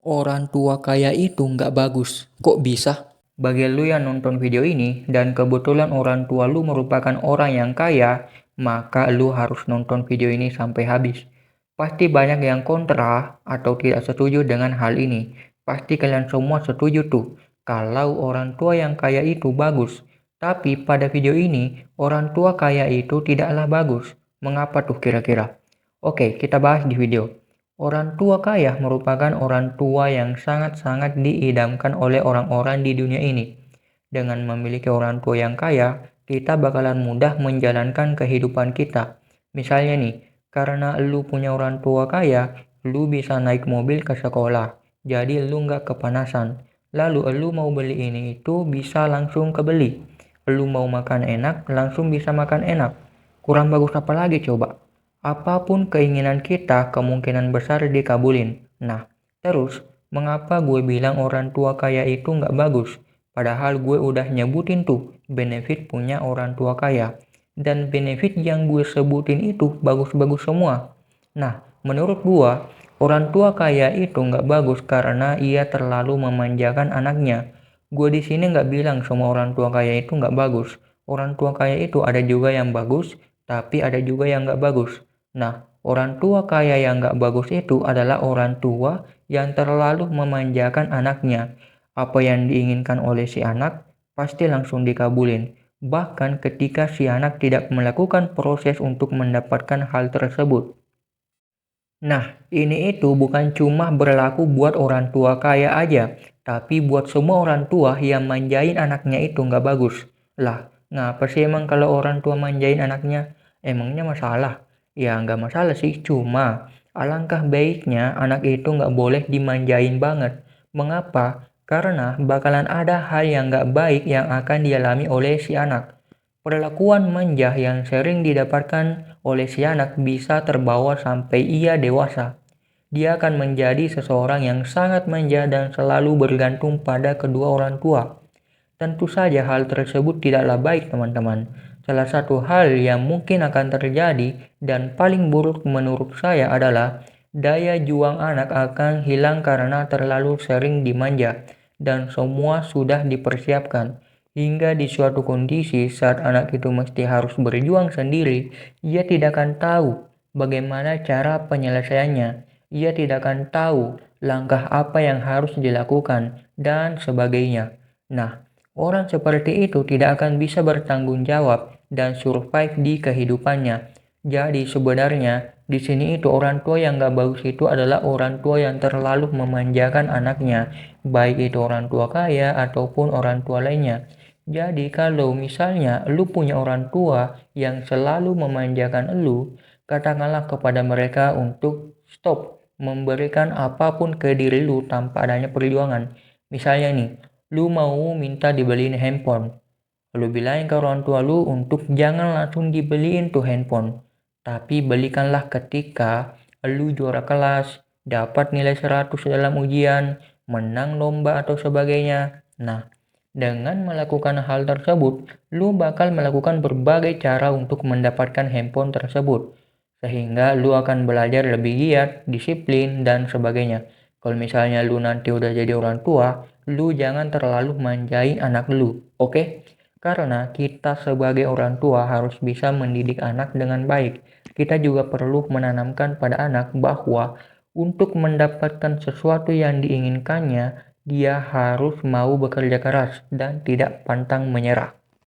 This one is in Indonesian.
Orang tua kaya itu nggak bagus. Kok bisa? Bagi lu yang nonton video ini dan kebetulan orang tua lu merupakan orang yang kaya, maka lu harus nonton video ini sampai habis. Pasti banyak yang kontra atau tidak setuju dengan hal ini. Pasti kalian semua setuju tuh, kalau orang tua yang kaya itu bagus. Tapi pada video ini, orang tua kaya itu tidaklah bagus. Mengapa tuh kira-kira? Oke, kita bahas di video. Orang tua kaya merupakan orang tua yang sangat-sangat diidamkan oleh orang-orang di dunia ini. Dengan memiliki orang tua yang kaya, kita bakalan mudah menjalankan kehidupan kita. Misalnya nih, karena lu punya orang tua kaya, lu bisa naik mobil ke sekolah. Jadi lu nggak kepanasan. Lalu lu mau beli ini itu bisa langsung kebeli. Lu mau makan enak, langsung bisa makan enak. Kurang bagus apa lagi coba? Apapun keinginan kita kemungkinan besar dikabulin. Nah, terus mengapa gue bilang orang tua kaya itu nggak bagus? Padahal gue udah nyebutin tuh benefit punya orang tua kaya. Dan benefit yang gue sebutin itu bagus-bagus semua. Nah, menurut gue, orang tua kaya itu nggak bagus karena ia terlalu memanjakan anaknya. Gue di sini nggak bilang semua orang tua kaya itu nggak bagus. Orang tua kaya itu ada juga yang bagus, tapi ada juga yang nggak bagus. Nah, orang tua kaya yang nggak bagus itu adalah orang tua yang terlalu memanjakan anaknya. Apa yang diinginkan oleh si anak pasti langsung dikabulin. Bahkan ketika si anak tidak melakukan proses untuk mendapatkan hal tersebut. Nah, ini itu bukan cuma berlaku buat orang tua kaya aja, tapi buat semua orang tua yang manjain anaknya itu nggak bagus. Lah, ngapa sih emang kalau orang tua manjain anaknya? Emangnya masalah? Ya nggak masalah sih, cuma alangkah baiknya anak itu nggak boleh dimanjain banget. Mengapa? Karena bakalan ada hal yang nggak baik yang akan dialami oleh si anak. Perlakuan manja yang sering didapatkan oleh si anak bisa terbawa sampai ia dewasa. Dia akan menjadi seseorang yang sangat manja dan selalu bergantung pada kedua orang tua. Tentu saja hal tersebut tidaklah baik, teman-teman. Salah satu hal yang mungkin akan terjadi dan paling buruk menurut saya adalah daya juang anak akan hilang karena terlalu sering dimanja dan semua sudah dipersiapkan. Hingga di suatu kondisi saat anak itu mesti harus berjuang sendiri, ia tidak akan tahu bagaimana cara penyelesaiannya. Ia tidak akan tahu langkah apa yang harus dilakukan dan sebagainya. Nah, orang seperti itu tidak akan bisa bertanggung jawab dan survive di kehidupannya. Jadi sebenarnya di sini itu orang tua yang gak bagus itu adalah orang tua yang terlalu memanjakan anaknya, baik itu orang tua kaya ataupun orang tua lainnya. Jadi kalau misalnya lu punya orang tua yang selalu memanjakan lu, katakanlah kepada mereka untuk stop memberikan apapun ke diri lu tanpa adanya perjuangan. Misalnya nih, lu mau minta dibeliin handphone. Lu bilangin ke orang tua lu untuk jangan langsung dibeliin tuh handphone. Tapi belikanlah ketika lu juara kelas, dapat nilai 100 dalam ujian, menang lomba atau sebagainya. Nah, dengan melakukan hal tersebut, lu bakal melakukan berbagai cara untuk mendapatkan handphone tersebut. Sehingga lu akan belajar lebih giat, disiplin, dan sebagainya. Kalau misalnya lu nanti udah jadi orang tua, lu jangan terlalu manjain anak lu, oke? Karena kita sebagai orang tua harus bisa mendidik anak dengan baik. Kita juga perlu menanamkan pada anak bahwa untuk mendapatkan sesuatu yang diinginkannya, dia harus mau bekerja keras dan tidak pantang menyerah.